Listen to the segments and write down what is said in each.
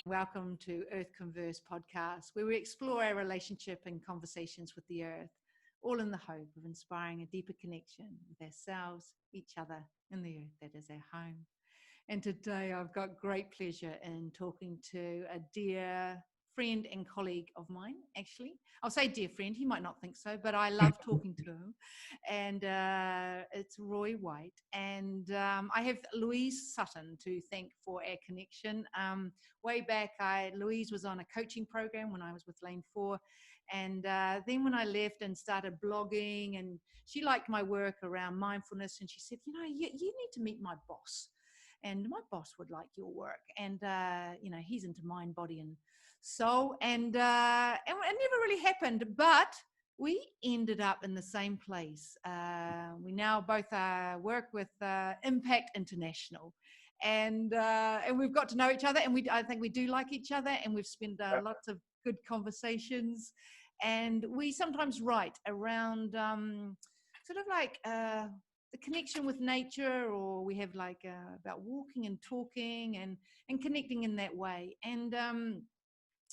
Welcome to Earth Converse podcast, where we explore our relationship and conversations with the earth, all in the hope of inspiring a deeper connection with ourselves, each other, and the earth that is our home. And today I've got great pleasure in talking to a dear friend and colleague of mine, actually. I'll say dear friend, he might not think so, but I love talking to him. And it's Roy White. And I have Louise Sutton to thank for our connection. Way back, Louise was on a coaching program when I was with Lane 4. And then when I left and started blogging, and she liked my work around mindfulness, and she said, you need to meet my boss. And my boss would like your work. And, he's into mind, body, and soul. And it never really happened, but we ended up in the same place. We now both work with Impact International. And we've got to know each other. And I think we do like each other. And we've spent lots of good conversations. And we sometimes write around sort of like... the connection with nature, or we have about walking and talking and connecting in that way. And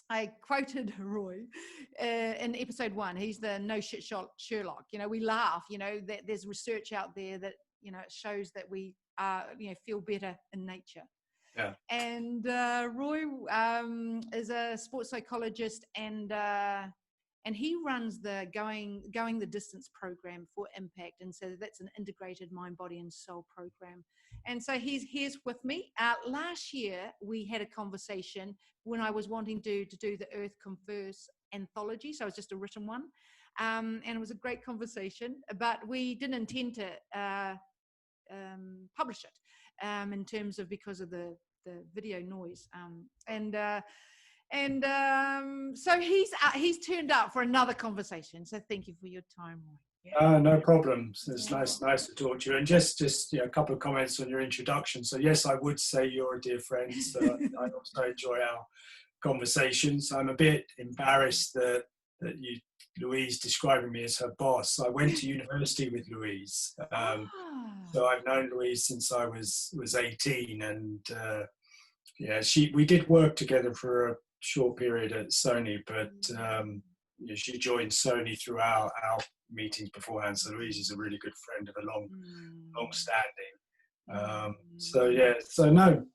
I quoted Roy in episode 1. He's the no shit Sherlock. We laugh, that there's research out there that, it shows that we feel better in nature. Yeah. And Roy is a sports psychologist, and he runs the going the distance program for Impact. And so that's an integrated mind, body, and soul program. And so he's here with me. Last year, we had a conversation when I was wanting to do the Earth Converse anthology. So it was just a written one. And it was a great conversation, but we didn't intend to publish it in terms of because of the video noise. So he's turned up for another conversation. So thank you for your time, Roy. Yeah. No problems. It's nice to talk to you. And just a couple of comments on your introduction. So yes, I would say you're a dear friend. So I also enjoy our conversations. I'm a bit embarrassed that Louise describing me as her boss. I went to university with Louise. So I've known Louise since I was 18, and we did work together for a short period at Sony, but she joined Sony through our meetings beforehand. So Louise is a really good friend of a long standing. So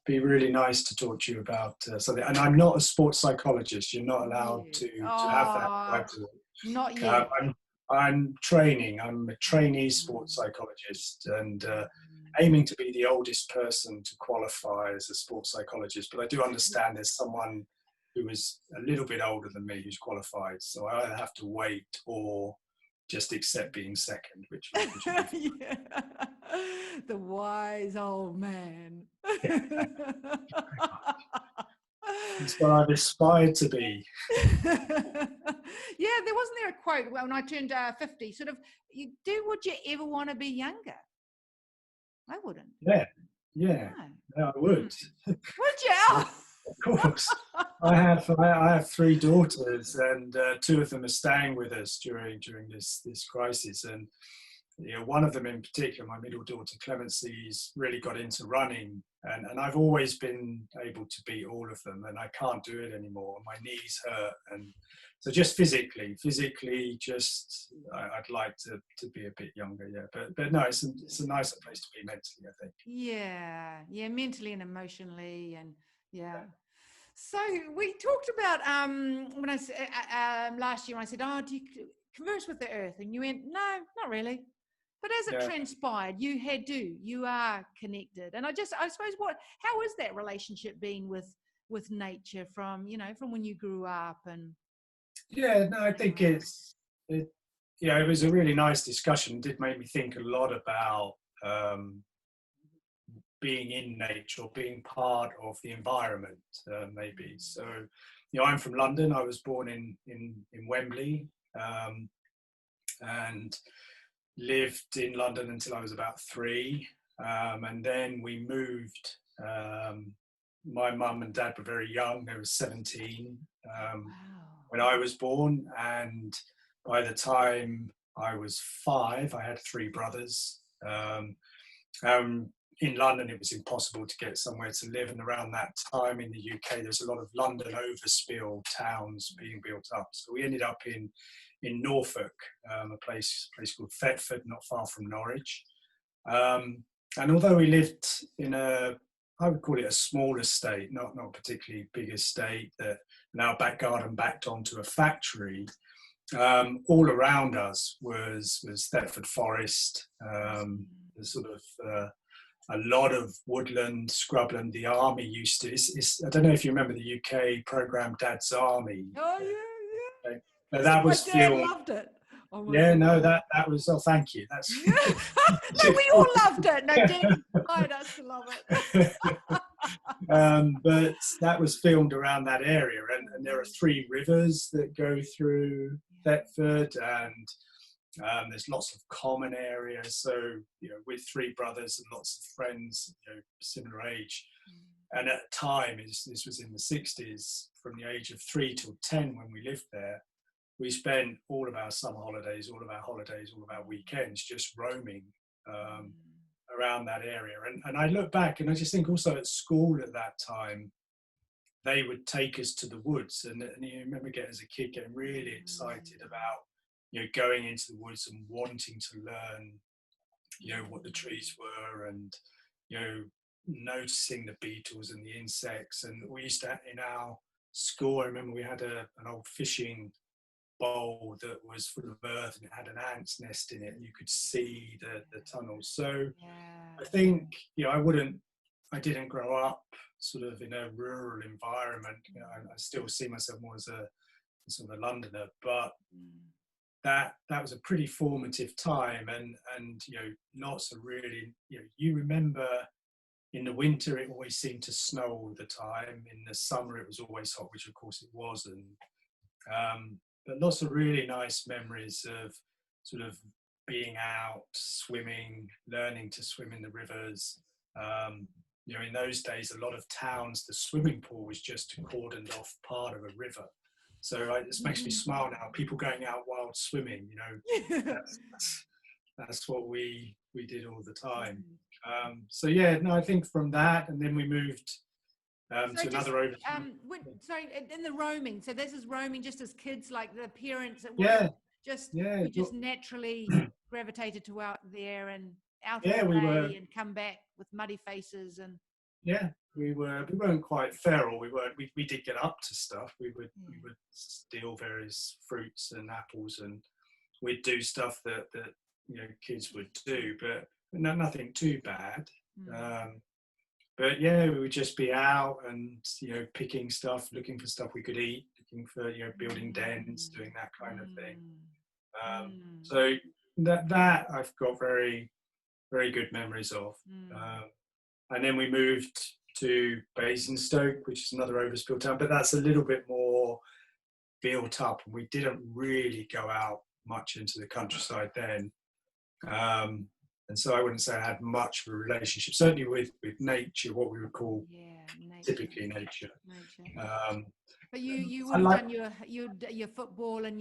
be really nice to talk to you about something. And I'm not a sports psychologist. You're not allowed to have that title. Not yet. I'm training. I'm a trainee sports psychologist, and aiming to be the oldest person to qualify as a sports psychologist. But I do understand there's someone who is a little bit older than me who's qualified, so I either have to wait or just accept being second, which yeah. The wise old man. It's what I've aspired to be. Yeah, wasn't there a quote when I turned 50, sort of, would you ever want to be younger? I wouldn't. Yeah, I would. Would you? Of course. I have 3 daughters, and 2 of them are staying with us during this crisis. And one of them in particular, my middle daughter Clemency's really got into running, and I've always been able to beat all of them, and I can't do it anymore. My knees hurt, and so just physically, just I'd like to be a bit younger. Yeah, but no, it's a nicer place to be mentally, I think. Yeah, mentally and emotionally, and yeah. So we talked about when I last year when I said, "Oh, do you converse with the earth?" And you went, "No, not really." But as it transpired, you are connected. And I suppose, how is that relationship been with nature from when you grew up? And yeah, no, I think it was a really nice discussion. It did make me think a lot about being in nature, or being part of the environment, maybe. So, I'm from London. I was born in Wembley, and lived in London until I was about 3, and then we moved. My mum and dad were very young. They were 17 when I was born, and by the time I was 5, I had 3 brothers. in London, it was impossible to get somewhere to live. And around that time in the UK, there's a lot of London overspill towns being built up. So we ended up in Norfolk, a place called Thetford, not far from Norwich. And although we lived in I would call it a small estate, not a particularly big estate, that our back garden backed onto a factory, all around us was Thetford Forest, the sort of a lot of woodland, scrubland. The army used to, I don't know if you remember the UK programme Dad's Army. Oh, yeah. Okay. But that was My dad filmed. loved it. Oh Yeah, God. no, that was, oh, thank you. That's No, we all loved it. No, Dad inspired us to love it. But that was filmed around that area, and there are 3 rivers that go through Thetford, and there's lots of common areas. So, with 3 brothers and lots of friends, similar age. And at the time, this was in the 60s, from the age of 3 till 10 when we lived there, we spent all of our summer holidays, all of our weekends just roaming around that area. And I look back and I just think also at school at that time, they would take us to the woods. And you remember as a kid getting really excited about, going into the woods and wanting to learn, what the trees were, and, noticing the beetles and the insects. And we used to, in our school, I remember we had an old fishing bowl that was full of earth, and it had an ant's nest in it, and you could see the tunnels. So I think, I didn't grow up sort of in a rural environment. I still see myself more as a sort of a Londoner, but that was a pretty formative time, and lots of really, you remember in the winter it always seemed to snow all the time. In the summer it was always hot, which of course it wasn't. But lots of really nice memories of sort of being out, swimming, learning to swim in the rivers. In those days, a lot of towns, the swimming pool was just a cordoned off part of a river. So this makes me smile now. People going out wild swimming, that's what we did all the time. I think from that, and then we moved to another over. In the roaming. So this is roaming just as kids, like the parents. We just naturally gravitated to out there and out of the way and come back with muddy faces and. Yeah, we weren't quite feral. We did get up to stuff. We would steal various fruits and apples, and we'd do stuff that kids would do, but nothing too bad. But we would just be out and picking stuff, looking for stuff we could eat, looking for building dens, doing that kind of thing. So that I've got very, very good memories of. And then we moved to Basingstoke, which is another overspill town, but that's a little bit more built up, and we didn't really go out much into the countryside then. And so I wouldn't say I had much of a relationship, certainly with nature, what we would call typically nature. But you would have done your football and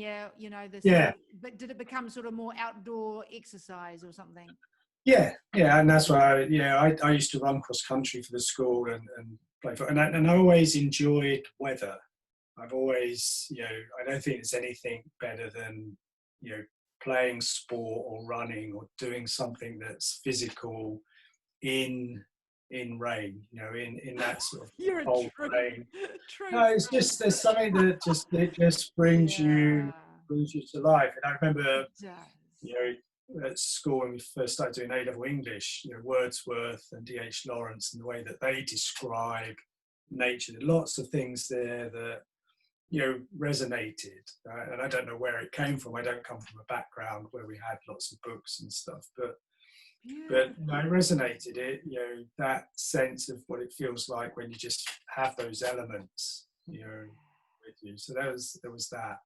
but did it become sort of more outdoor exercise or something? Yeah, and that's why I used to run cross country for the school and play for, and I always enjoyed weather. I've always, I don't think there's anything better than playing sport or running or doing something that's physical in rain, in that sort of cold rain. No, it's just there's something that just brings you to life. And I remember, at school when we first started doing A-level English, Wordsworth and D.H. Lawrence and the way that they describe nature. There are lots of things there that resonated, and I don't know where it came from. I don't come from a background where we had lots of books and stuff, but it resonated. That sense of what it feels like when you just have those elements, with you. So there was that.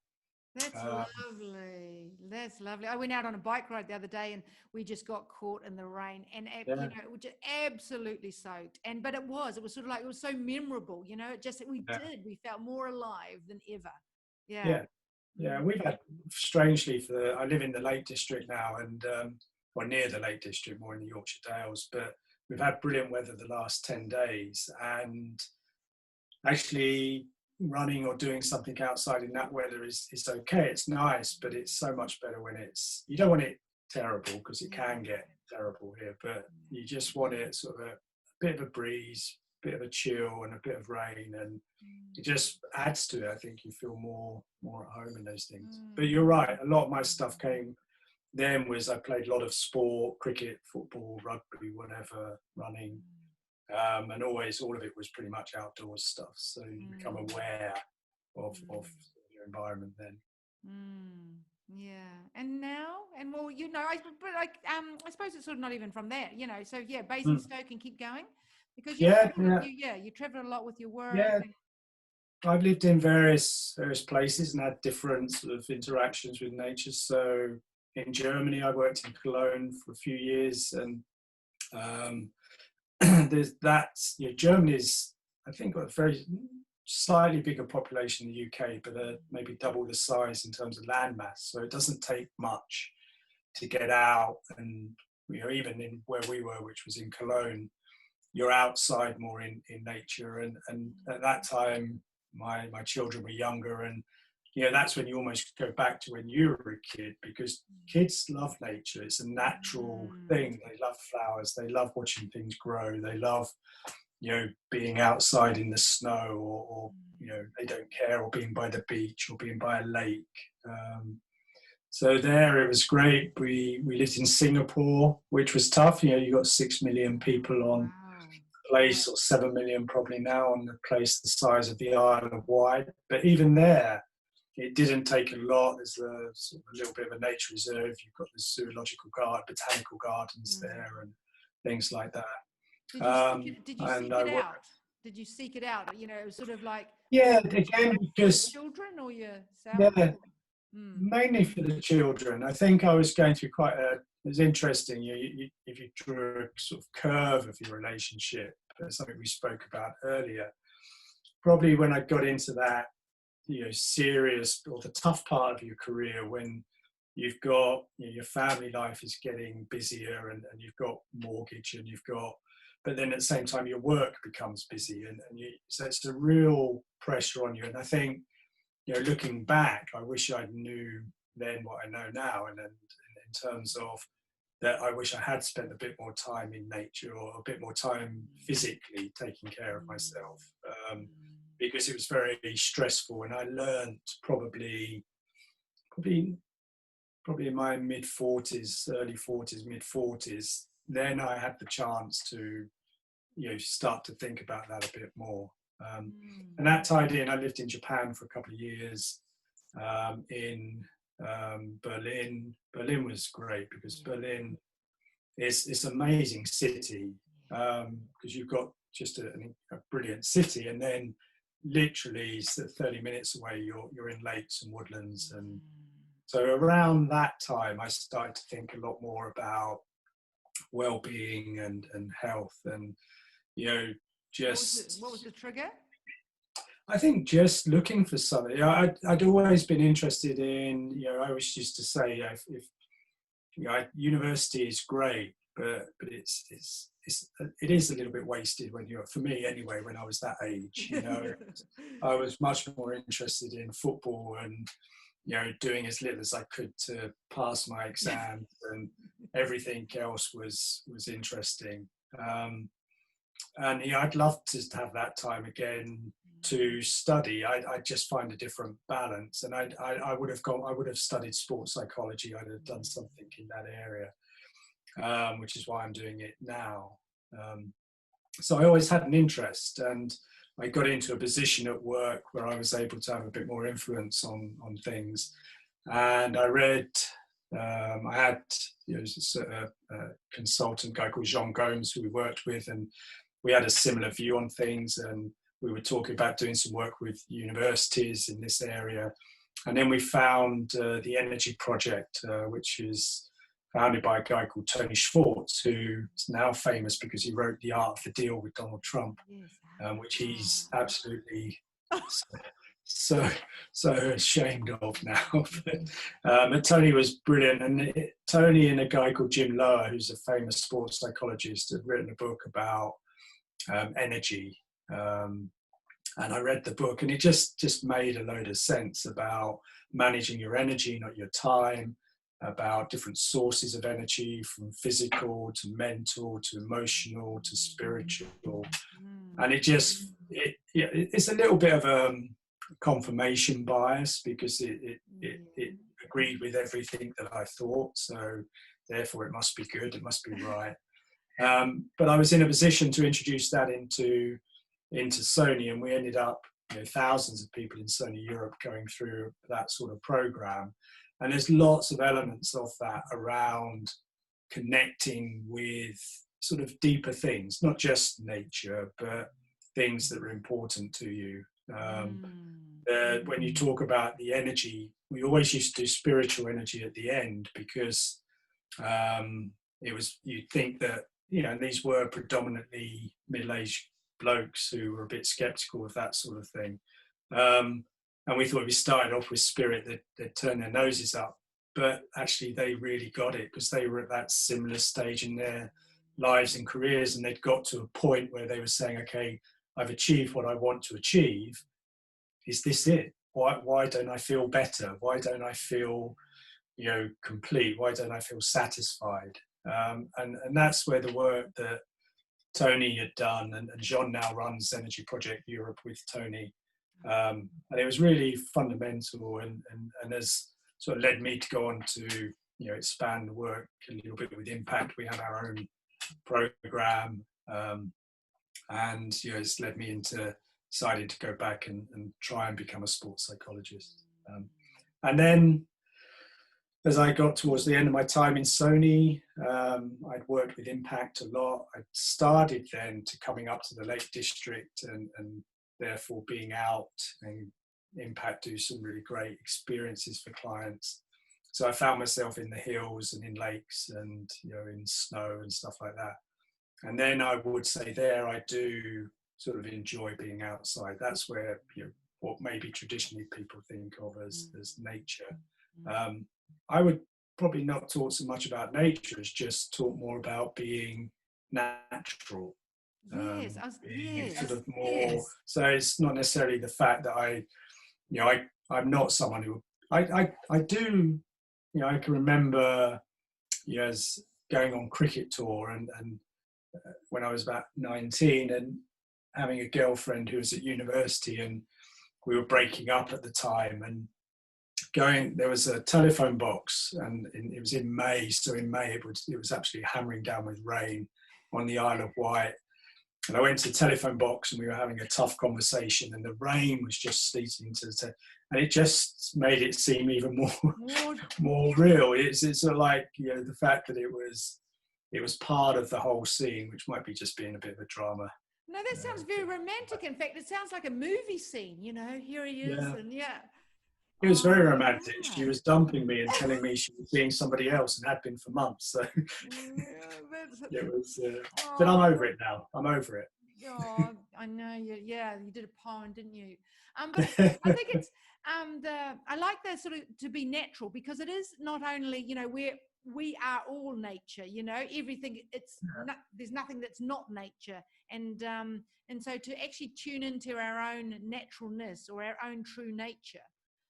That's lovely. That's lovely. I went out on a bike ride the other day, and we just got caught in the rain, and it was just absolutely soaked. But it was sort of like, it was so memorable, we felt more alive than ever. Yeah. We've had, strangely, I live in the Lake District now, and or near the Lake District, more in the Yorkshire Dales, but we've had brilliant weather the last 10 days, and actually running or doing something outside in that weather is okay. It's nice, but it's so much better when you don't want it terrible, because it can get terrible here, but you just want it sort of a bit of a breeze, bit of a chill, and a bit of rain, and it just adds to it. I think you feel more at home in those things. But you're right, a lot of my stuff came then was I played a lot of sport, cricket, football, rugby, whatever, running, and always all of it was pretty much outdoors stuff. So you become aware of your environment then. Yeah, and now, and well, but like, I suppose it's sort of not even from there, So yeah, Basingstoke and keep going, because you travel a lot with your work. Yeah, I've lived in various places and had different sort of interactions with nature. So in Germany, I worked in Cologne for a few years, and there's that. Germany's, I think, got a very slightly bigger population than the UK, but maybe double the size in terms of landmass. So it doesn't take much to get out, and even in where we were, which was in Cologne, you're outside more in nature. And at that time, my children were younger, and that's when you almost go back to when you were a kid, because kids love nature. It's a natural thing. They love flowers. They love watching things grow. They love being outside in the snow, or they don't care, or being by the beach, or being by a lake. So there, it was great. We lived in Singapore, which was tough. You got 6 million people on a place, or 7 million probably now, on a place the size of the Isle of Wight. But even there, it didn't take a lot. There's sort of a little bit of a nature reserve. You've got the zoological botanical gardens there, and things like that. Did you seek it out? Did you seek it out? Sort of like again, because children or yourself? Yeah, mainly for the children. I think I was going through it was interesting. If you drew a sort of curve of your relationship, something we spoke about earlier, probably when I got into that, serious or the tough part of your career, when you've got your family life is getting busier, and you've got mortgage, and but then at the same time your work becomes busy, so it's a real pressure on you. And I think, looking back, I wish I knew then what I know now, and in terms of that, I wish I had spent a bit more time in nature, or a bit more time physically taking care of myself, because it was very stressful. And I learned probably in my mid-40s, early 40s, mid-40s, then I had the chance to, start to think about that a bit more. And that tied in. I lived in Japan for a couple of years, in Berlin. Berlin was great, because Berlin is an amazing city, because you've got just a brilliant city, and then literally 30 minutes away you're in lakes and woodlands. And so around that time I started to think a lot more about well-being and health, and what was the trigger? I think just looking for something. I'd always been interested in, I always used to say, if university is great, but it is a little bit wasted when for me anyway, when I was that age. I was much more interested in football, and doing as little as I could to pass my exams, and everything else was interesting. And I'd love to have that time again to study. I just find a different balance, and I would have studied sports psychology. I'd have done something in that area, which is why I'm doing it now. So I always had an interest, and I got into a position at work where I was able to have a bit more influence on things. And I read, I had a consultant guy called Jean Gomes, who we worked with, and we had a similar view on things, and we were talking about doing some work with universities in this area. And then we found the Energy Project, which is founded by a guy called Tony Schwartz, who is now famous because he wrote The Art of the Deal with Donald Trump, which he's absolutely so ashamed of now. But Tony was brilliant, and Tony and a guy called Jim Lower, who's a famous sports psychologist, had written a book about energy. And I read the book, and it just made a load of sense about managing your energy, not your time, about different sources of energy, from physical to mental to emotional to spiritual. And it's a little bit of a confirmation bias, because it agreed with everything that I thought, so therefore it must be good, it must be right. But I was in a position to introduce that into Sony, and we ended up, thousands of people in Sony Europe going through that sort of program. And there's lots of elements of that around connecting with sort of deeper things, not just nature, but things that are important to you. When you talk about the energy, we always used to do spiritual energy at the end, because you'd think that, and these were predominantly middle-aged blokes who were a bit skeptical of that sort of thing. And we thought we started off with spirit, they'd turn their noses up. But actually they really got it, because they were at that similar stage in their lives and careers, and they'd got to a point where they were saying, okay, I've achieved what I want to achieve. Is this it? Why don't I feel better? Why don't I feel, complete? Why don't I feel satisfied? And that's where the work that Tony had done, and Jean now runs Energy Project Europe with Tony. And it was really fundamental, and has sort of led me to go on to, expand the work a little bit with Impact. We have our own program, and it's led me into deciding to go back and try and become a sports psychologist. And then, as I got towards the end of my time in Sony, I'd worked with Impact a lot. I started then to coming up to the Lake District, and therefore being out, and Impact do some really great experiences for clients. So I found myself in the hills and in lakes, and in snow and stuff like that. And then I would say there I do sort of enjoy being outside. That's where what maybe traditionally people think of as nature. I would probably not talk so much about nature as just talk more about being natural. Sort of more. So it's not necessarily the fact that I'm not someone who I do. I can remember as going on cricket tour, and when I was about 19, and having a girlfriend who was at university, and we were breaking up at the time, and there was a telephone box, and it was in May. So in May it was actually hammering down with rain on the Isle of Wight. And I went to the telephone box, and we were having a tough conversation, and the rain was just sleeting and it just made it seem even more real. It's sort of like, the fact that it was part of the whole scene, which might be just being a bit of a drama. No, that sounds very romantic. In fact, it sounds like a movie scene, here he is, and It was very romantic. Yeah. She was dumping me and telling me she was seeing somebody else, and had been for months. So it was, but I'm over it now. I'm over it. Oh, I know you. Yeah, you did a poem, didn't you? But I think it's I like that sort of to be natural, because it is not only we are all nature. Everything. There's nothing that's not nature, and so to actually tune into our own naturalness, or our own true nature.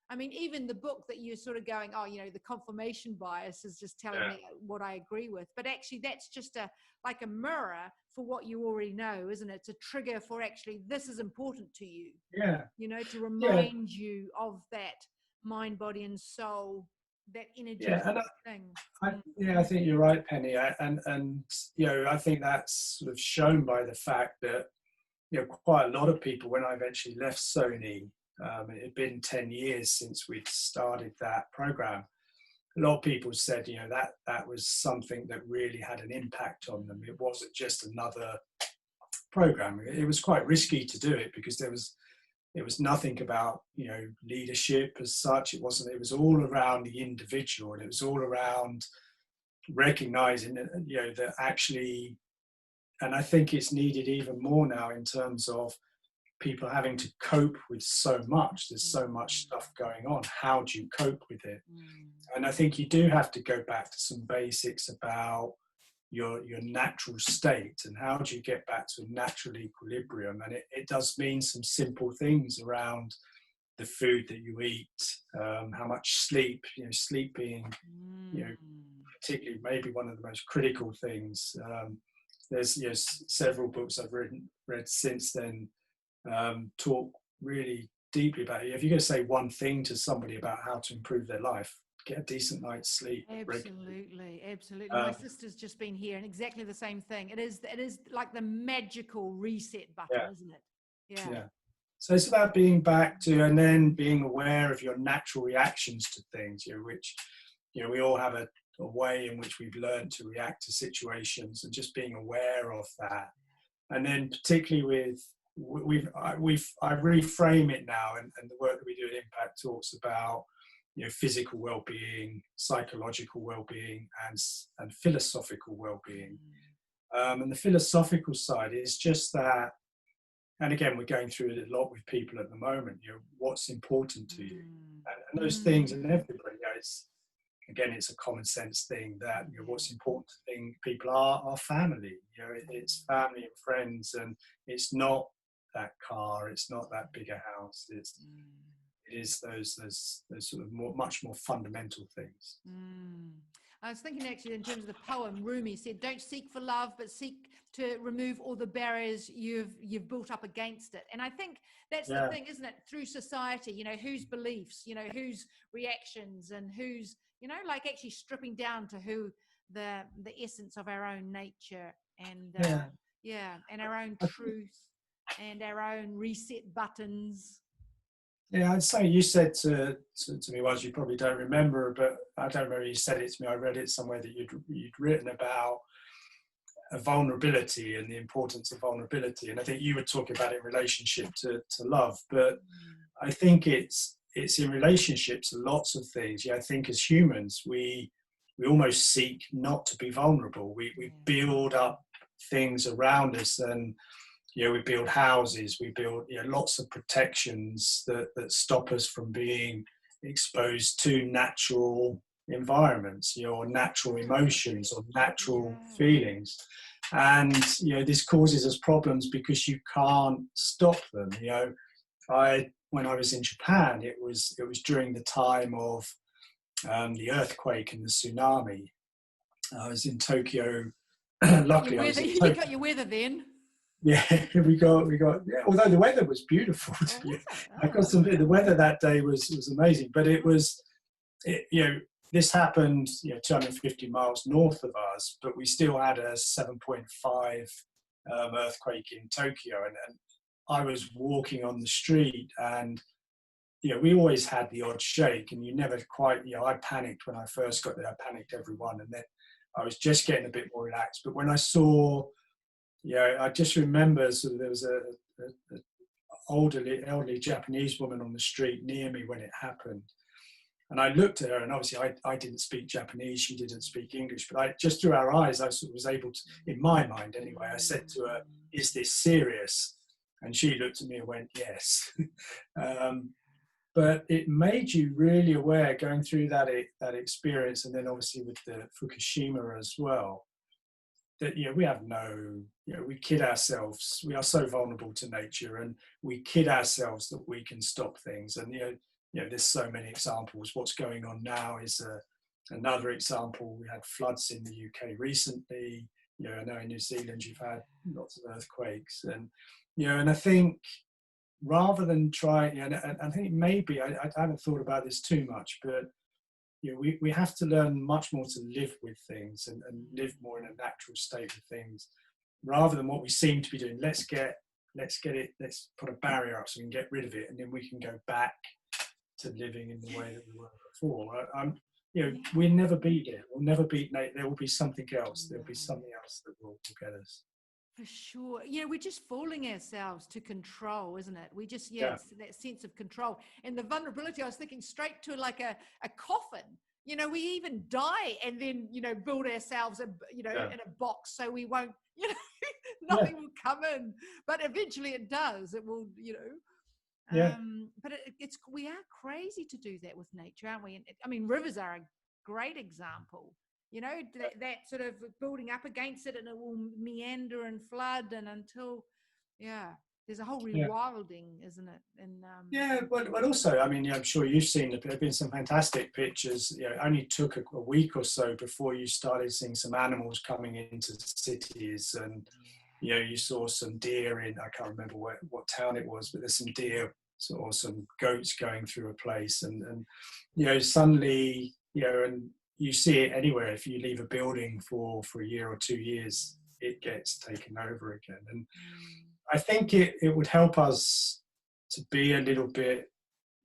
I mean, even the book that you're sort of going, the confirmation bias is just telling me what I agree with. But actually, that's just like a mirror for what you already know, isn't it? It's a trigger for actually, this is important to you. Yeah. To remind you of that mind, body, and soul, that energetic thing. I think you're right, Penny. And I think that's sort of shown by the fact that, quite a lot of people, when I eventually left Sony, it had been 10 years since we'd started that program. A lot of people said, that was something that really had an impact on them. It wasn't just another program. It was quite risky to do it, because it was nothing about, leadership as such. It was all around the individual, and it was all around recognizing that, that actually, and I think it's needed even more now in terms of people having to cope with so much. There's so much stuff going on. How do you cope with it? And I think you do have to go back to some basics about your natural state and how do you get back to a natural equilibrium. And it does mean some simple things around the food that you eat, how much sleep, sleep being, particularly maybe one of the most critical things. There's several books I've read since then talk really deeply about it. If you're going to say one thing to somebody about how to improve their life, get a decent night's sleep. Absolutely. My sister's just been here, and exactly the same thing. It is like the magical reset button, isn't it? Yeah. So it's about being back to, and then being aware of your natural reactions to things, which we all have a way in which we've learned to react to situations, and just being aware of that. And then particularly I reframe it now, and the work that we do at Impact talks about physical well-being, psychological well-being, and philosophical well-being. And the philosophical side is just that, and again, we're going through it a lot with people at the moment, what's important to you, and those things, and everybody, it's a common sense thing that what's important to people are family. It's family and friends, and it's not that car, it's not that bigger house. It is those sort of much more fundamental things. I was thinking actually in terms of the poem, Rumi said, "Don't seek for love, but seek to remove all the barriers you've built up against it." And I think that's the thing, isn't it? Through society, whose beliefs, whose reactions, and whose, like actually stripping down to who the essence of our own nature and and our own truth and our own reset buttons. Yeah, I'd say you said to me once, you probably don't remember, but I don't remember you said it to me. I read it somewhere that you'd written about a vulnerability and the importance of vulnerability. And I think you were talking about it in relationship to love, but I think it's in relationships, lots of things. I think as humans, we almost seek not to be vulnerable. We build up things around us, and we build houses, we build lots of protections that stop us from being exposed to natural environments, or natural emotions or natural feelings. And this causes us problems because you can't stop them. When I was in Japan, it was during the time of the earthquake and the tsunami. I was in Tokyo. Luckily, I was in Tokyo. You got your weather then. Yeah, we got. Yeah, although the weather was beautiful. I got some. The weather that day was amazing, but this happened 250 miles north of us, but we still had a 7.5 earthquake in Tokyo, and I was walking on the street, and we always had the odd shake, and you never quite. I panicked when I first got there. I panicked everyone, and then I was just getting a bit more relaxed. But when I saw I just remember there was a elderly Japanese woman on the street near me when it happened. And I looked at her, and obviously I didn't speak Japanese, she didn't speak English, but just through our eyes, I sort of was able to, in my mind anyway, I said to her, "Is this serious?" And she looked at me and went, "Yes." But it made you really aware going through that experience, and then obviously with the Fukushima as well, that we have we kid ourselves. We are so vulnerable to nature, and we kid ourselves that we can stop things. And there's so many examples. What's going on now is another example. We had floods in the UK recently. I know in New Zealand you've had lots of earthquakes, and and I think rather than try, and I think maybe I haven't thought about this too much, but we have to learn much more to live with things and live more in a natural state of things, rather than what we seem to be doing. Let's put a barrier up so we can get rid of it, and then we can go back to living in the way that we were before. We'll never beat it. We'll never beat Nate. There will be something else. There'll be something else that will get us. For sure. We're just fooling ourselves to control, isn't it? We just, it's that sense of control. And the vulnerability, I was thinking straight to like a coffin, we even die and then, build ourselves Yeah. in a box so we won't, Yeah. nothing will come in. But eventually it does. It will, Yeah. but we are crazy to do that with nature, aren't we? And I mean, rivers are a great example. That sort of building up against it, and it will meander and flood, and until, there's a whole Yeah. rewilding, isn't it? And Yeah, but also, I mean, I'm sure you've seen there have been some fantastic pictures. It only took a week or so before you started seeing some animals coming into the cities, and you saw some deer in, I can't remember what town it was, but there's some deer or some goats going through a place, and suddenly, and you see it anywhere. If you leave a building for a year or 2 years, it gets taken over again. And I think it would help us to be a little bit,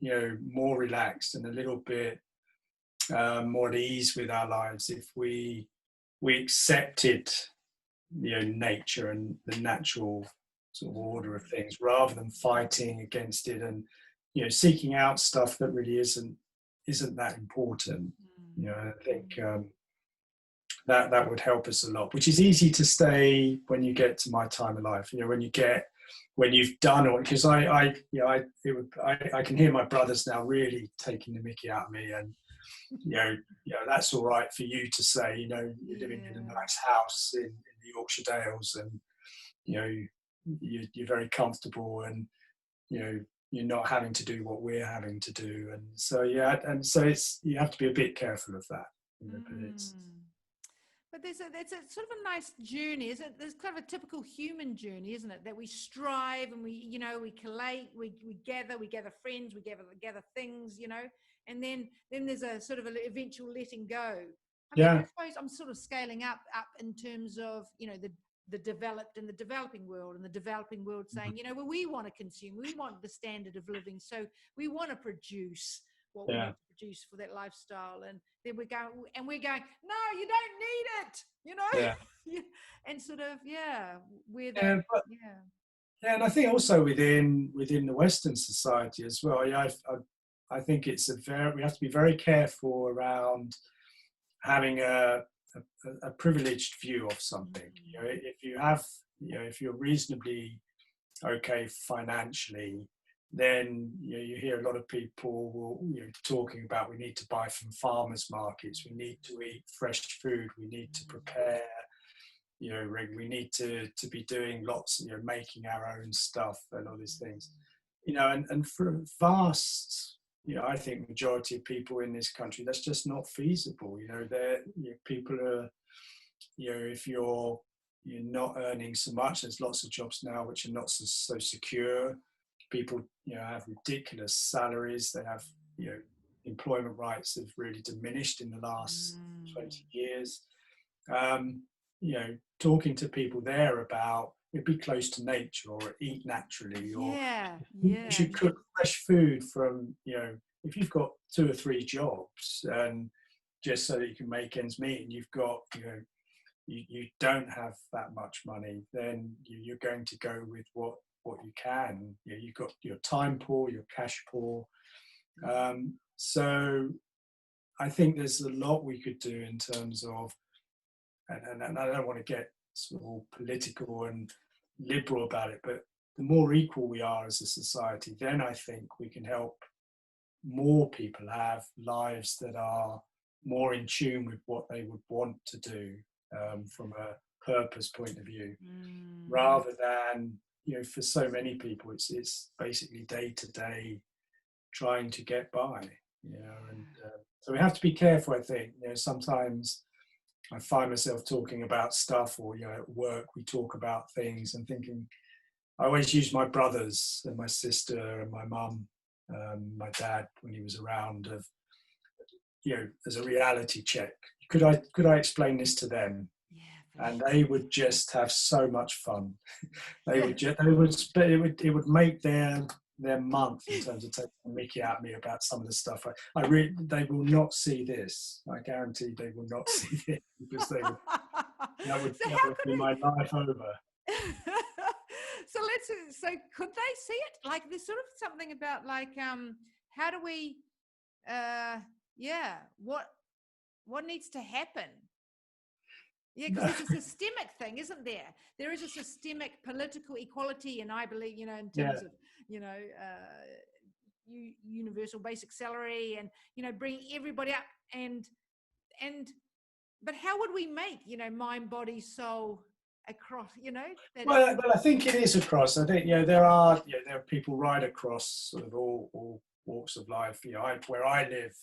more relaxed and a little bit more at ease with our lives if we accepted, nature and the natural sort of order of things, rather than fighting against it and, seeking out stuff that really isn't that important. I think that would help us a lot, which is easy to say when you get to my time of life, when you've done all, because I can hear my brothers now really taking the mickey out of me, and that's all right for you to say, you're living in a nice house in the Yorkshire Dales, and you're very comfortable, and you're not having to do what we're having to do, and so it's, you have to be a bit careful of that. But it's But there's a sort of a nice journey, isn't it? There's kind of a typical human journey, isn't it? That we strive and we collate, we gather friends, we gather things, and then there's a sort of an eventual letting go. I mean, I suppose I'm sort of scaling up in terms of, the developed and the developing world, and the developing world saying, well, we want to consume, we want the standard of living, so we want to produce what we need to produce for that lifestyle. And then we're going, no, you don't need it, and sort of, where that, and I think also within the Western society as well, I think we have to be very careful around having a privileged view of something. If you're reasonably okay financially, then you hear a lot of people talking about, we need to buy from farmers markets, we need to eat fresh food, we need to prepare, we need to be doing lots, making our own stuff and all these things, and for a vast, I think majority of people in this country, that's just not feasible. People are, if you're not earning so much, there's lots of jobs now which are not so secure. People, have ridiculous salaries. They have, employment rights have really diminished in the last 20 years. Talking to people there about, be close to nature, or eat naturally, or you should cook fresh food from, if you've got 2 or 3 jobs, and just so that you can make ends meet, and you've got, you don't have that much money, then you're going to go with what you can. You've got, your time poor, your cash poor. So I think there's a lot we could do in terms of, and I don't want to get sort of political and liberal about it, but the more equal we are as a society, then I think we can help more people have lives that are more in tune with what they would want to do, from a purpose point of view, rather than, for so many people, it's basically day to day trying to get by, and so we have to be careful. I think, sometimes I find myself talking about stuff, or at work we talk about things, and thinking, I always use my brothers and my sister and my mum, my dad when he was around, of, as a reality check. Could I explain this to them? And they would just have so much fun. It would make their month, in terms of taking mickey out of me about some of the stuff. They will not see this. I guarantee they will not see this, because that would be my life over. So could they see it? Like, there's sort of something about, like, how do we, What needs to happen? Yeah, because it's a systemic thing, isn't there? There is a systemic political equality, and I believe, in Yeah. terms of, universal basic salary, and bring everybody up, and but how would we make mind, body, soul across? Well, I think it is across. I think there are people right across sort of all walks of life. Where I live,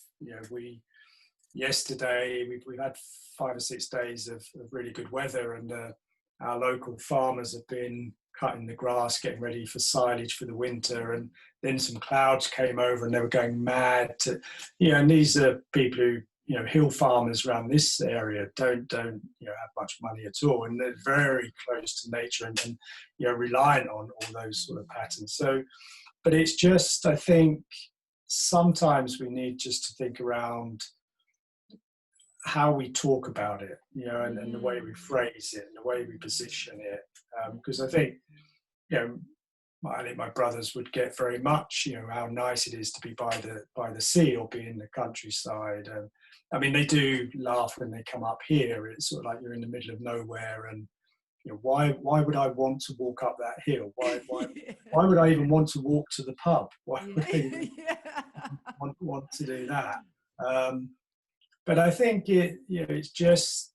yesterday we've had 5 or 6 days of really good weather, and our local farmers have been cutting the grass, getting ready for silage for the winter, and then some clouds came over and they were going mad. And these are people who, hill farmers around this area don't have much money at all, and they're very close to nature and reliant on all those sort of patterns. So, but it's just, I think sometimes we need just to think around how we talk about it, and the way we phrase it, and the way we position it, because I think, I think my brothers would get very much, how nice it is to be by the sea or be in the countryside. I mean, they do laugh when they come up here. It's sort of like you're in the middle of nowhere, and why would I want to walk up that hill? Why would I even want to walk to the pub? Why would I even want to do that? But I think it's just,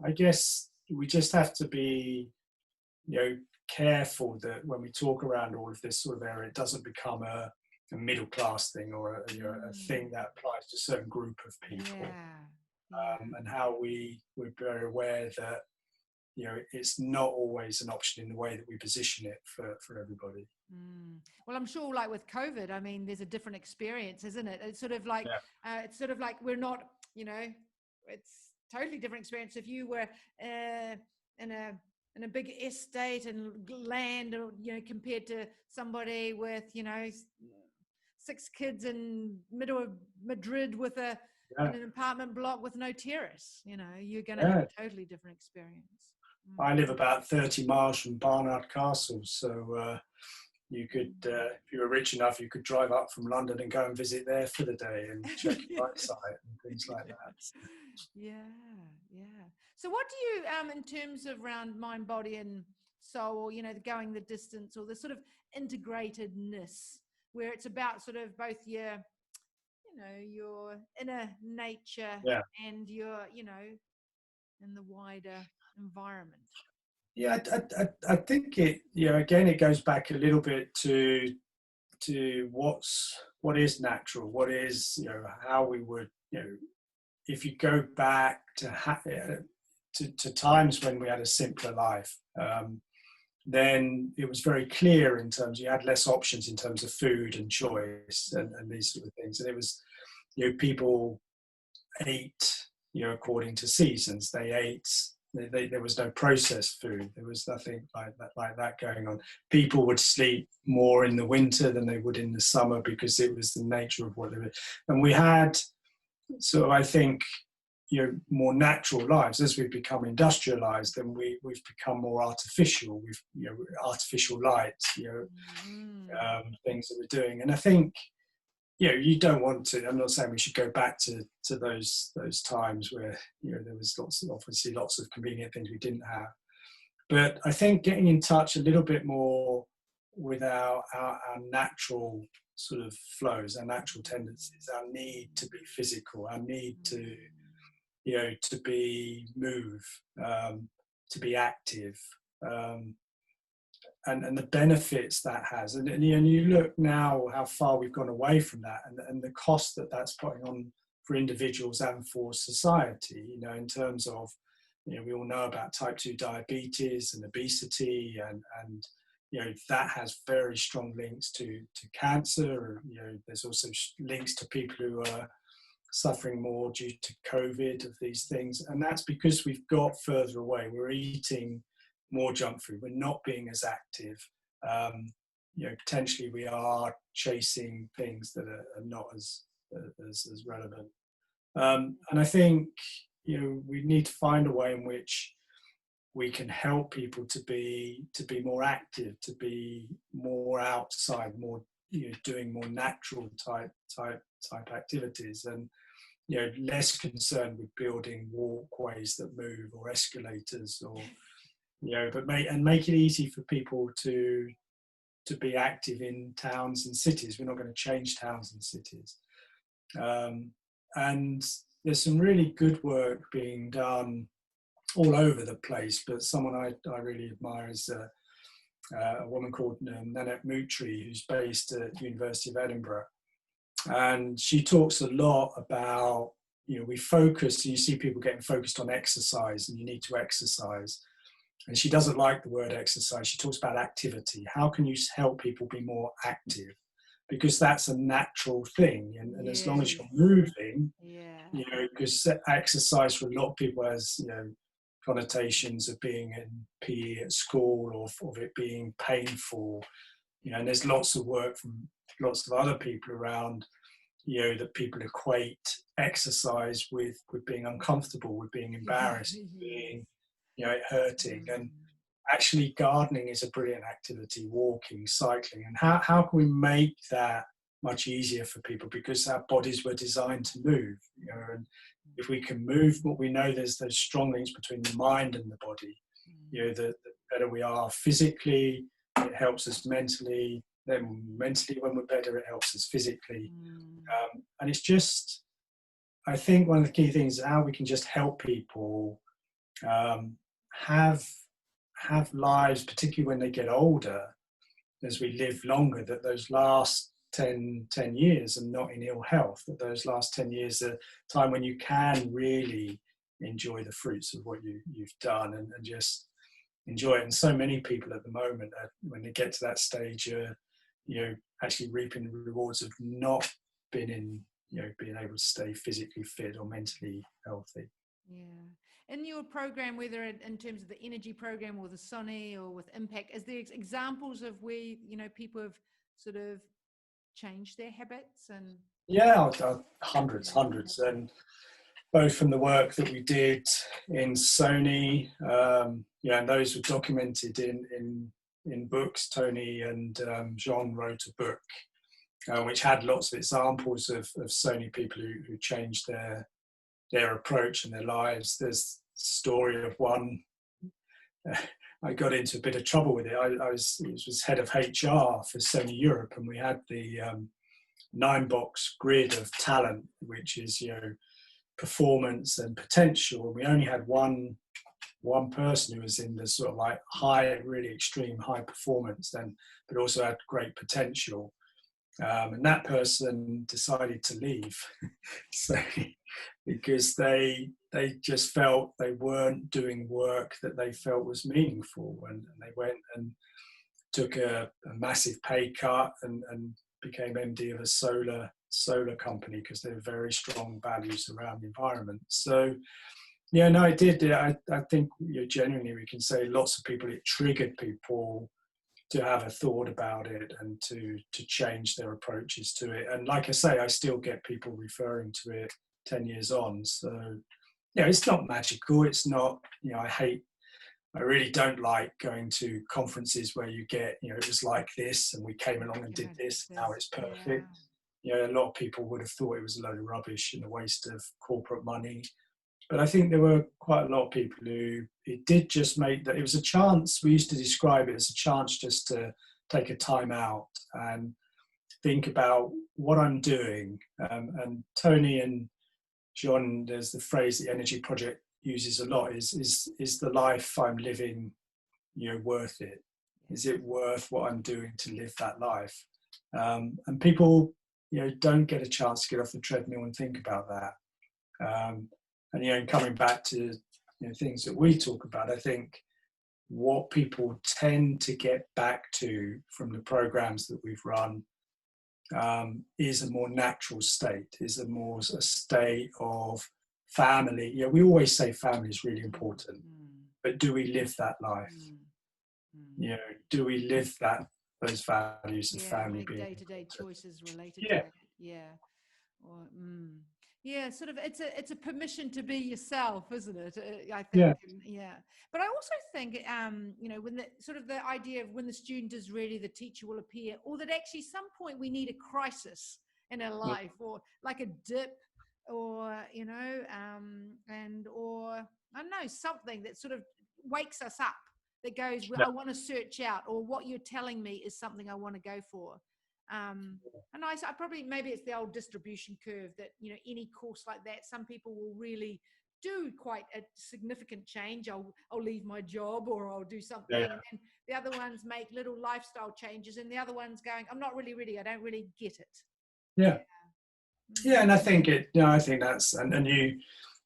I guess we just have to be, careful that when we talk around all of this sort of area, it doesn't become a middle class thing, or a thing that applies to a certain group of people. And how we're very aware that it's not always an option in the way that we position it for everybody. Well, I'm sure, like with COVID, I mean, there's a different experience, isn't it? It's sort of like we're not, it's totally different experience if you were in a big estate and land, or compared to somebody with 6 kids in middle of Madrid with in an apartment block with no terrace. You're going to have a totally different experience. I live about 30 miles from Barnard Castle, so you could, if you were rich enough, you could drive up from London and go and visit there for the day and check your eyesight and things like that. Yeah. So what do you, in terms of around mind, body, and soul, or going the distance, or the sort of integratedness, where it's about sort of both your inner nature and your, in the wider environment? Yeah, I think it, again, it goes back a little bit to what is natural, what is, how we would, if you go back to times when we had a simpler life, then it was very clear in terms, you had less options in terms of food and choice and these sort of things. And it was, people ate, according to seasons. They ate, there was no processed food. There was nothing like that going on. People would sleep more in the winter than they would in the summer because it was the nature of what they were. And we had, so I think, more natural lives. As we've become industrialized, then we've become more artificial. We've, artificial light, things that we're doing. And I think, you don't want to, I'm not saying we should go back to those times where, there was obviously lots of convenient things we didn't have. But I think getting in touch a little bit more with our natural sort of flows, our natural tendencies, our need to be physical, our need to, to be to be active, and the benefits that has, and you look now how far we've gone away from that, and the cost that's putting on for individuals and for society, in terms of, we all know about type 2 diabetes and obesity, and that has very strong links to cancer. There's also links to people who are suffering more due to COVID, of these things, and that's because we've got further away. We're eating more junk food. We're not being as active. Potentially we are chasing things that are not as relevant. And I think we need to find a way in which we can help people to be more active, to be more outside, more doing more natural type activities. And less concerned with building walkways that move or escalators, or but make it easy for people to be active in towns and cities. We're not going to change towns and cities. And there's some really good work being done all over the place, but someone I really admire is a woman called Nanette Moutry, who's based at the University of Edinburgh. And she talks a lot about, we focus, you see people getting focused on exercise, and you need to exercise. And she doesn't like the word exercise. She talks about activity. How can you help people be more active? Because that's a natural thing. And as long as you're moving, because exercise for a lot of people has, connotations of being in PE at school, or of it being painful. And there's lots of work from lots of other people around, that people equate exercise with being uncomfortable, with being embarrassed, being, it hurting. And actually gardening is a brilliant activity, walking, cycling. And how can we make that much easier for people? Because our bodies were designed to move, and if we can move, what we know, there's those strong links between the mind and the body. The better we are physically, it helps us mentally. Then mentally, when we're better, it helps us physically. And it's just, I think one of the key things is how we can just help people have lives, particularly when they get older, as we live longer, that those last 10 years are not in ill health, that those last 10 years are time when you can really enjoy the fruits of what you've done, and just enjoy it. And so many people at the moment, when they get to that stage, actually reaping the rewards of not being being able to stay physically fit or mentally healthy. In your program, whether in terms of the energy program or the Sony or with Impact, is there examples of where people have sort of changed their habits? And hundreds, and both from the work that we did in Sony, and those were documented in books. Tony and Jean wrote a book which had lots of examples of Sony people who changed their approach and their lives. There's a story of one. I got into a bit of trouble with it. I was head of HR for Sony Europe, and we had the 9-box grid of talent, which is performance and potential. And we only had one person who was in the sort of like high, really extreme high performance, but also had great potential. And that person decided to leave. So because they just felt they weren't doing work that they felt was meaningful, and they went and took a massive pay cut and became MD of a solar company, because there were very strong values around the environment. So it did. I think genuinely we can say lots of people, it triggered people to have a thought about it and to change their approaches to it. And like I say, I still get people referring to it 10 years on. So it's not magical. It's not, I really don't like going to conferences where you get, it was like this and we came along and did this, and now it's perfect. A lot of people would have thought it was a load of rubbish and a waste of corporate money. But I think there were quite a lot of people who it did just make that it was a chance. We used to describe it as a chance just to take a time out and think about what I'm doing. And Tony and John, there's the phrase the Energy Project uses a lot, is the life I'm living, worth it? Is it worth what I'm doing to live that life? And people, don't get a chance to get off the treadmill and think about that. And coming back to things that we talk about, I think what people tend to get back to from the programs that we've run is a more natural state, is a state of family. We always say family is really important, but do we live that life? Do we live those values of family being day-to-day choices related to it? Sort of it's a permission to be yourself, isn't it? I think. But I also think when the sort of the idea of when the student is ready, the teacher will appear, or that actually some point we need a crisis in our life, or like a dip or or I don't know, something that sort of wakes us up, that goes, well, Yeah. I want to search out, or what you're telling me is something I want to go for. And I probably, maybe it's the old distribution curve that, any course like that, some people will really do quite a significant change. I'll leave my job, or I'll do something. Yeah. And then the other ones make little lifestyle changes, and the other ones going, I'm not really ready. I don't really get it. Yeah. Mm. Yeah. And I think I think that's, and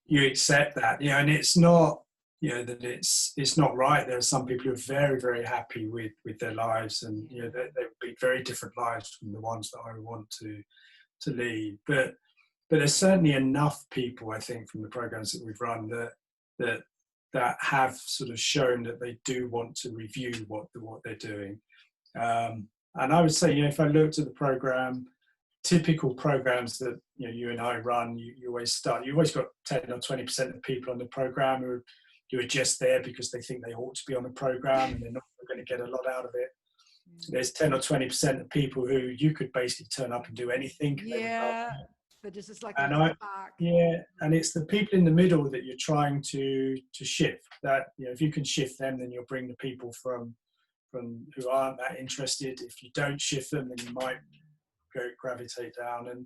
you accept that, and it's not, that it's not right. There are some people who are very, very happy with their lives, and they would be very different lives from the ones that I want to lead. But there's certainly enough people, I think, from the programs that we've run that have sort of shown that they do want to review what they're doing. And I would say, if I looked at the program, typical programs that you and I run, you always got 10 or 20% of people on the program who are just there because they think they ought to be on the program, and they're not going to get a lot out of it. There's 10 or 20% of people who you could basically turn up and do anything. Yeah, but just it's like a And spark. and it's the people in the middle that you're trying to shift. That if you can shift them, then you'll bring the people from who aren't that interested. If you don't shift them, then you might gravitate down. And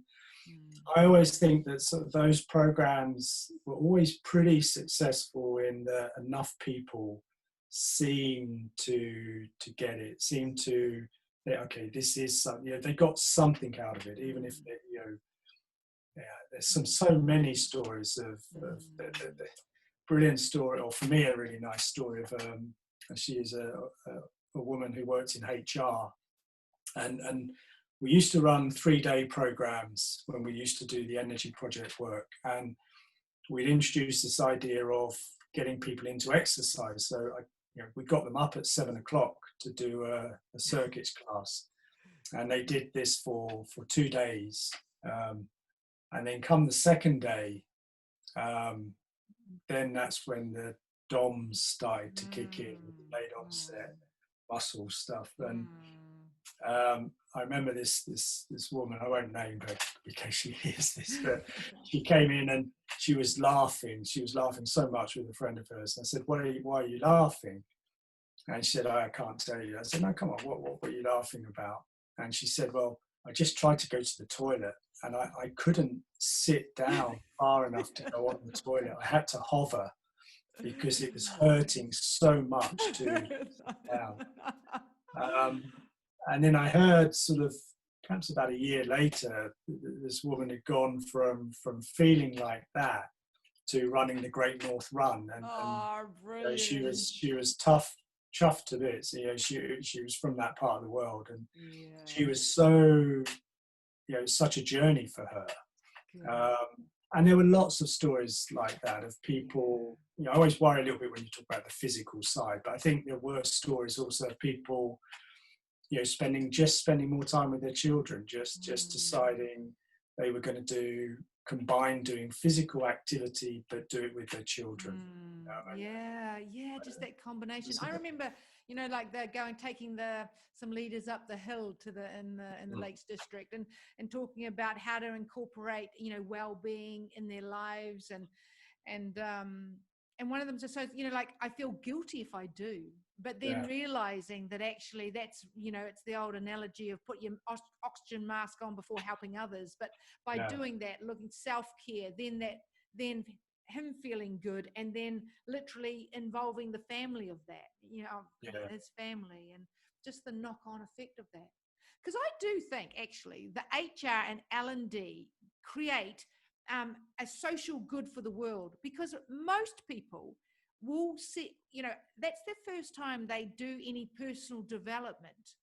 I always think that sort of those programs were always pretty successful in that enough people seem to get it, seem to think, okay, this is something, they got something out of it, even if they, there's so many stories of the brilliant story, or for me a really nice story of she is a woman who works in HR, and we used to run 3-day programs when we used to do the energy project work, and we'd introduced this idea of getting people into exercise. So we got them up at 7 o'clock to do a circuits class, and they did this for 2 days. And then come the second day, then that's when the DOMs started to kick in, late onset muscle stuff. And I remember this woman, I won't name her in case she hears this, but she came in and she was laughing. She was laughing so much with a friend of hers. And I said, why are you laughing? And she said, I can't tell you. I said, no, come on, what were you laughing about? And she said, well, I just tried to go to the toilet, and I couldn't sit down far enough to go on the toilet. I had to hover because it was hurting so much to sit down. And then I heard sort of perhaps about a year later, this woman had gone from feeling like that to running the Great North Run, and she was chuffed to bits. She was from that part of the world, and she was so, such a journey for her. And there were lots of stories like that of people. I always worry a little bit when you talk about the physical side, but I think there were stories also of people, spending more time with their children, just deciding they were going to combine doing physical activity but do it with their children. Just that combination. I remember, like they're taking some leaders up the hill to in the Lakes District, and talking about how to incorporate well-being in their lives, and one of them just says, like, I feel guilty if I do, but then realizing that actually that's, it's the old analogy of put your oxygen mask on before helping others. But by doing that, looking self-care, then him feeling good, and then literally involving the family of that, his family, and just the knock-on effect of that. Because I do think actually the HR and L&D create a social good for the world, because most people will see, that's the first time they do any personal development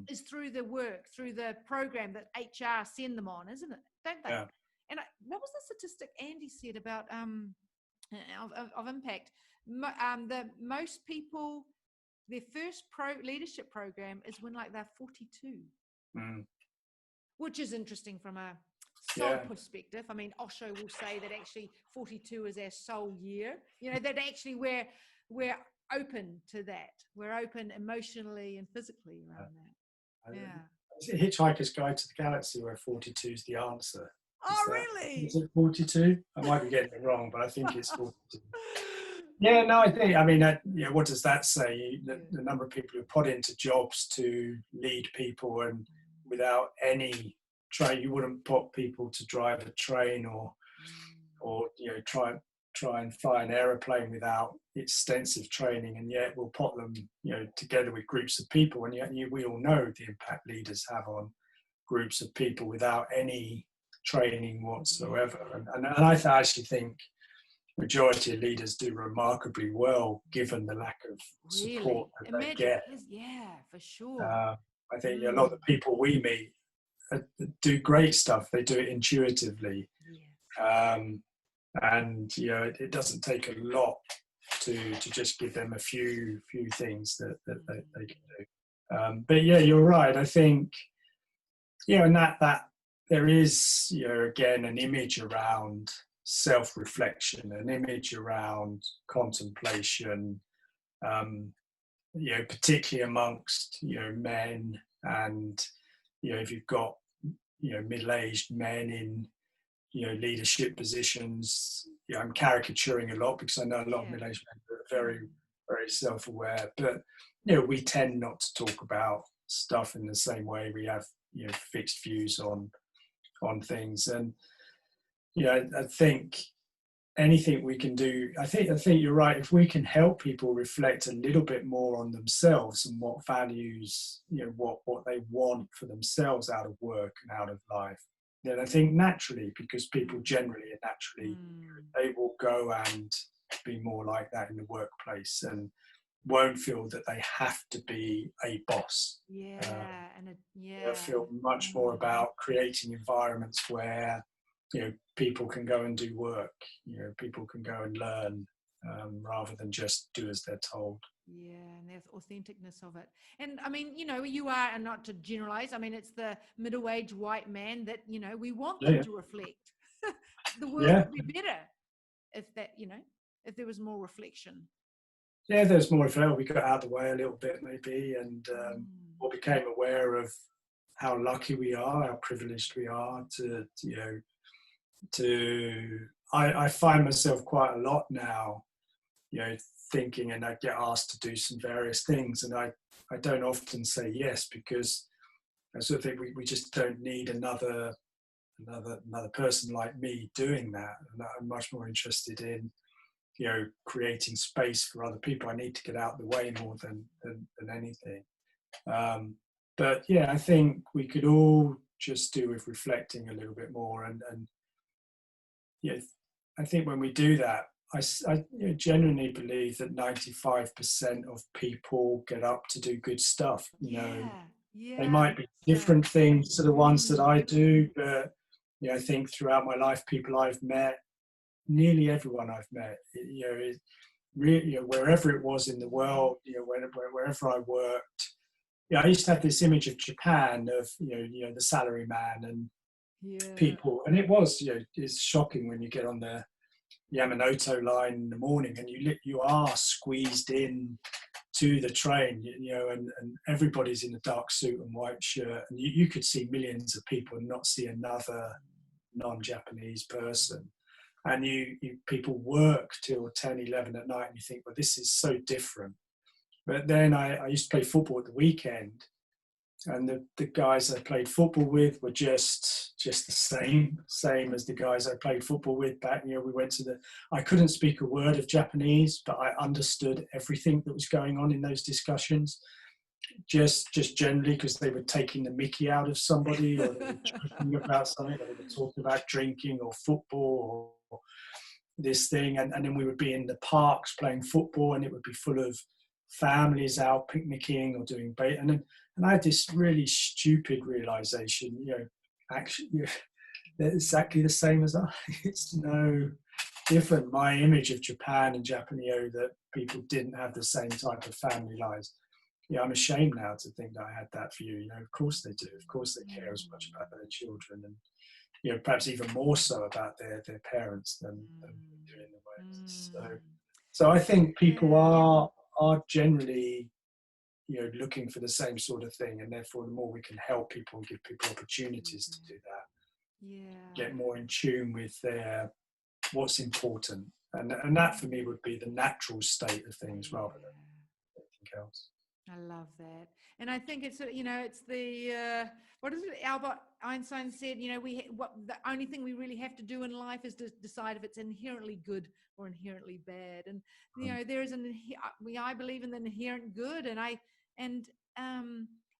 is through the work, through the program that HR send them on, isn't it? Don't they? Yeah. And what was the statistic Andy said about of impact? The most people, their first leadership program is when like they're 42, which is interesting from a soul perspective. I mean, Osho will say that actually 42 is our soul year. That actually we're open to that. We're open emotionally and physically around that. Is it Hitchhiker's Guide to the Galaxy where 42 is the answer? Oh, really? Is it 42? I might be getting it wrong, but I think it's 42. Yeah, no, I mean, what does that say? The number of people who are put into jobs to lead people, and without any train, you wouldn't put people to drive a train or try and fly an aeroplane without extensive training, and yet we'll put them, together with groups of people, and yet we all know the impact leaders have on groups of people without any training whatsoever. And I actually think majority of leaders do remarkably well given the lack of support that they get. Yeah, for sure. I think a lot of the people we meet do great stuff. They do it intuitively. And it doesn't take a lot to just give them a few things that they can do. But yeah, you're right. I think and that there is again an image around self-reflection, an image around contemplation, particularly amongst men, and if you've got middle-aged men in leadership positions. I'm caricaturing a lot because I know a lot of middle-aged men are very, very self-aware, but we tend not to talk about stuff in the same way. We have fixed views on things, and I think anything we can do, I think you're right. If we can help people reflect a little bit more on themselves and what values, what they want for themselves out of work and out of life, then I think naturally, because people generally and naturally, they will go and be more like that in the workplace and won't feel that they have to be a boss. They'll feel much more about creating environments where people can go and do work, people can go and learn, rather than just do as they're told. And there's authenticness of it. And I mean, you are, and not to generalize, I mean, it's the middle-aged white man that, we want them to reflect. The world would be better if that, if there was more reflection. Yeah, there's more reflection. We got out of the way a little bit maybe, and or became aware of how lucky we are, how privileged we are I find myself quite a lot now, thinking, and I get asked to do some various things, and I don't often say yes, because I sort of think we just don't need another person like me doing that, and I'm much more interested in creating space for other people. I need to get out the way more than anything. But yeah, I think we could all just do with reflecting a little bit more, and I think when we do that, I genuinely believe that 95% of people get up to do good stuff. They might be different things to the ones that I do, but I think throughout my life, people I've met, nearly everyone I've met, really, wherever it was in the world, wherever I worked, I used to have this image of Japan of the salary man and people, and it was it's shocking when you get on the Yamanote line in the morning and you are squeezed in to the train, and everybody's in a dark suit and white shirt, and you could see millions of people and not see another non-Japanese person. And people work till 10, 11 at night, and you think, well, this is so different. But then I used to play football at the weekend, and the guys I played football with were just the same as the guys I played football with back. We went to I couldn't speak a word of Japanese, but I understood everything that was going on in those discussions. Just generally, because they were taking the mickey out of somebody, or they were joking about something, or they were talking about drinking or football or this thing, and then we would be in the parks playing football, and it would be full of families out picnicking or doing bait, and I had this really stupid realization, actually, they're exactly the same as I. It's no different. My image of Japan and Japanese, that people didn't have the same type of family lives. I'm ashamed now to think that I had that view. Of course they do. Of course they care as much about their children, and perhaps even more so about their parents than we do in the West. So I think people are generally looking for the same sort of thing, and therefore the more we can help people and give people opportunities to do that, get more in tune with their what's important, and that for me would be the natural state of things rather than anything else. I love that. And I think it's, it's the, what is it? Albert Einstein said, the only thing we really have to do in life is to decide if it's inherently good or inherently bad. And, there is I believe in the inherent good, and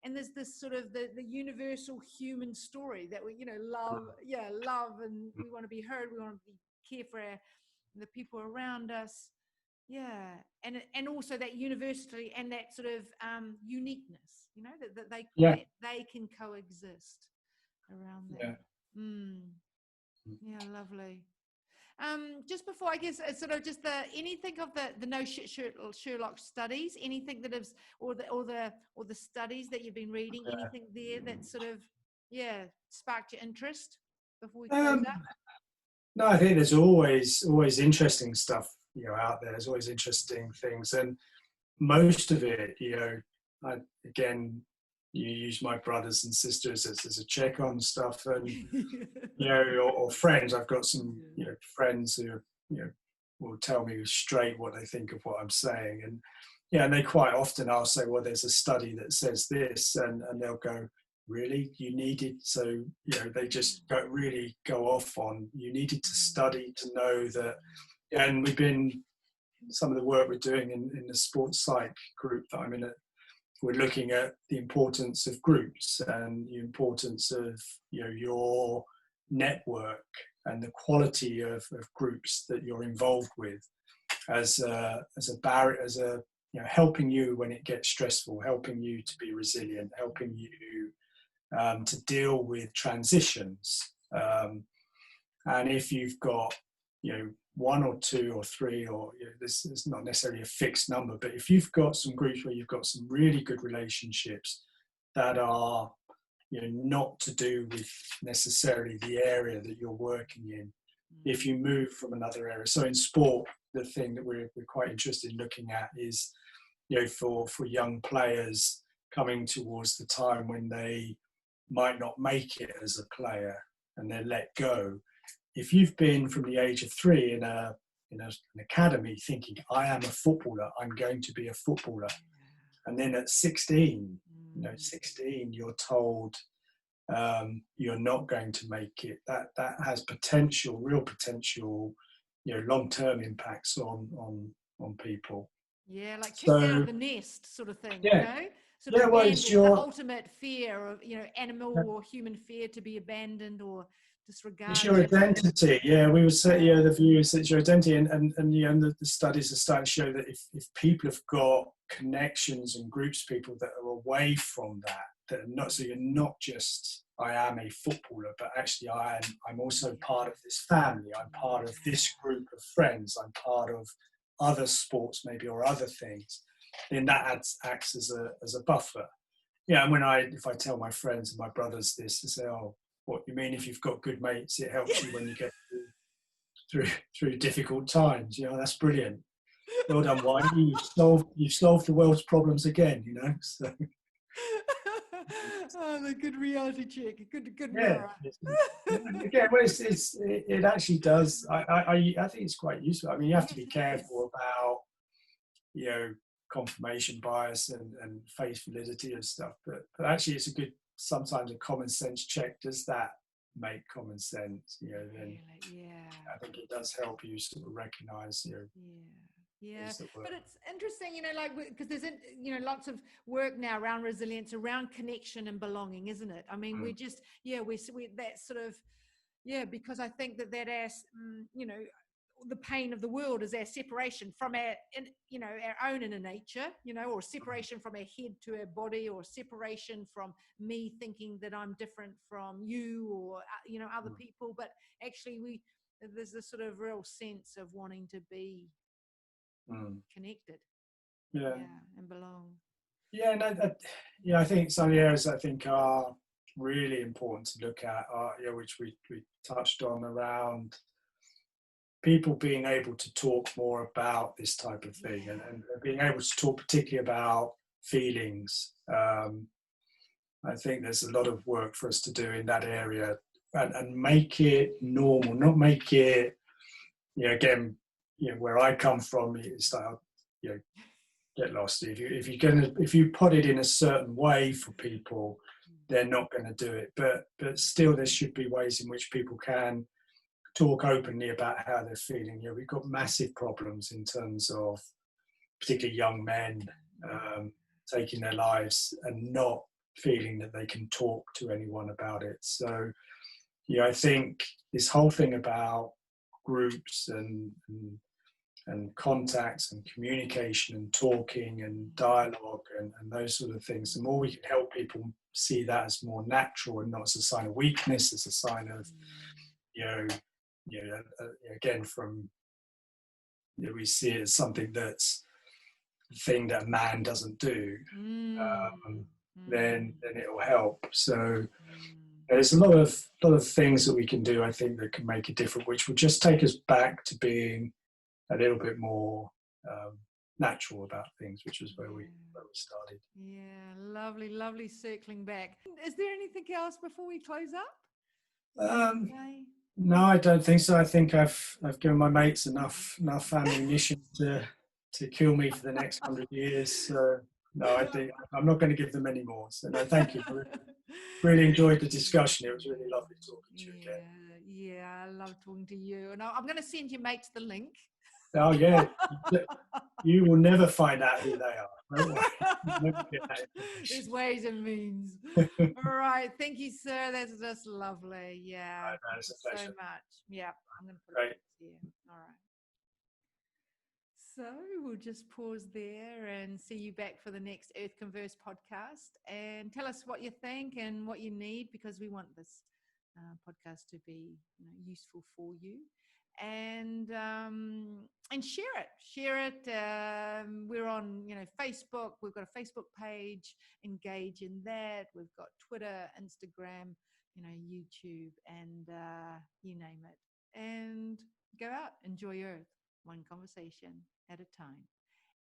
there's this sort of the universal human story that we, love, and we want to be heard. We want to care for the people around us. Yeah, and also that university and that sort of uniqueness, that they can coexist around that. Yeah, lovely. Just before, I guess, sort of just anything of the no Sherlock studies, anything that is, or the studies that you've been reading, anything there that sort of sparked your interest before we close up? No, I think there's always interesting stuff out there. There's always interesting things, and most of it, again, you use my brothers and sisters as a check on stuff, and or friends. I've got some friends who will tell me straight what they think of what I'm saying, and they quite often I'll say, well, there's a study that says this, and they'll go, really, you needed, so they just really go off on, you needed to study to know that. And we've been, some of the work we're doing in the sports psych group that I'm in, we're looking at the importance of groups and the importance of your network and the quality of groups that you're involved with as a barrier, as a helping you when it gets stressful, helping you to be resilient, helping you to deal with transitions. And if you've got one or two or three, or this is not necessarily a fixed number, but if you've got some groups where you've got some really good relationships that are not to do with necessarily the area that you're working in, if you move from another area. So in sport, the thing that we're quite interested in looking at is for young players coming towards the time when they might not make it as a player and they're let go. If you've been from the age of 3 in an academy thinking, I am a footballer, I'm going to be a footballer, and then at 16, 16, you're told you're not going to make it, that has potential, real potential, long-term impacts on people. Yeah, like kicked out of the nest sort of thing, Sort of well, it's the ultimate fear of, animal or human fear to be abandoned or disregarded. It's your identity. We would say, the view is that it's your identity, and the studies are starting to show that if people have got connections and groups of people that are away from that are not, so you're not just, I am a footballer, but actually I'm also part of this family, I'm part of this group of friends, I'm part of other sports maybe, or other things, then that acts as a buffer. And if I tell my friends and my brothers this, they say, oh, what you mean, if you've got good mates, it helps you when you get through difficult times. That's brilliant. Well done, Whitey. You've solved the world's problems again. So. Oh, the good reality check. Good mirror. Again, well, it actually does. I think it's quite useful. I mean, you have to be careful about confirmation bias and face validity and stuff, but actually it's a good, sometimes a common sense check. Does that make common sense? Then really? I think it does help you sort of recognize but it's interesting, because there's lots of work now around resilience, around connection and belonging, isn't it? I mean, we just we that sort of because I think that as the pain of the world is our separation from our own inner nature, or separation from our head to our body, or separation from me thinking that I'm different from you or other people. But actually there's this sort of real sense of wanting to be connected and belong. I think some of the areas I think are really important to look at are which we touched on, around people being able to talk more about this type of thing, and being able to talk particularly about feelings. I think there's a lot of work for us to do in that area and make it normal, not make it, again, where I come from, it's like, get lost. If you put it in a certain way for people, they're not going to do it. But still, there should be ways in which people can talk openly about how they're feeling. We've got massive problems in terms of particularly young men taking their lives and not feeling that they can talk to anyone about it. So, I think this whole thing about groups and contacts and communication and talking and dialogue and those sort of things, the more we can help people see that as more natural and not as a sign of weakness, as a sign of, again, from, we see it as something that's the thing that a man doesn't do, then it will help. So there's a lot of things that we can do, I think, that can make a difference, which will just take us back to being a little bit more natural about things, which was where we started. Yeah, lovely circling back. Is there anything else before we close up? No, I don't think so. I think I've given my mates enough ammunition to kill me for the next 100 years. So no, I think I'm not going to give them any more. So no, thank you. Really enjoyed the discussion. It was really lovely talking to you again. Yeah, I love talking to you. And I'm going to send your mates the link. Oh yeah, you will never find out who they are. Don't worry. There's ways and means. All right, thank you, sir. That's just lovely. Yeah, thank you so much. Yeah, I'm going to put it here. All right. So we'll just pause there and see you back for the next Earth Converse podcast, and tell us what you think and what you need, because we want this podcast to be useful for you. And share it. We're on Facebook. We've got a Facebook page. Engage in that. We've got Twitter, Instagram, YouTube, and you name it. And go out, enjoy Earth, one conversation at a time.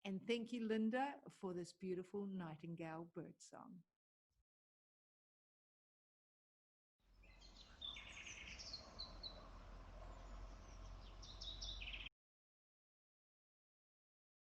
And thank you, Linda, for this beautiful nightingale bird song.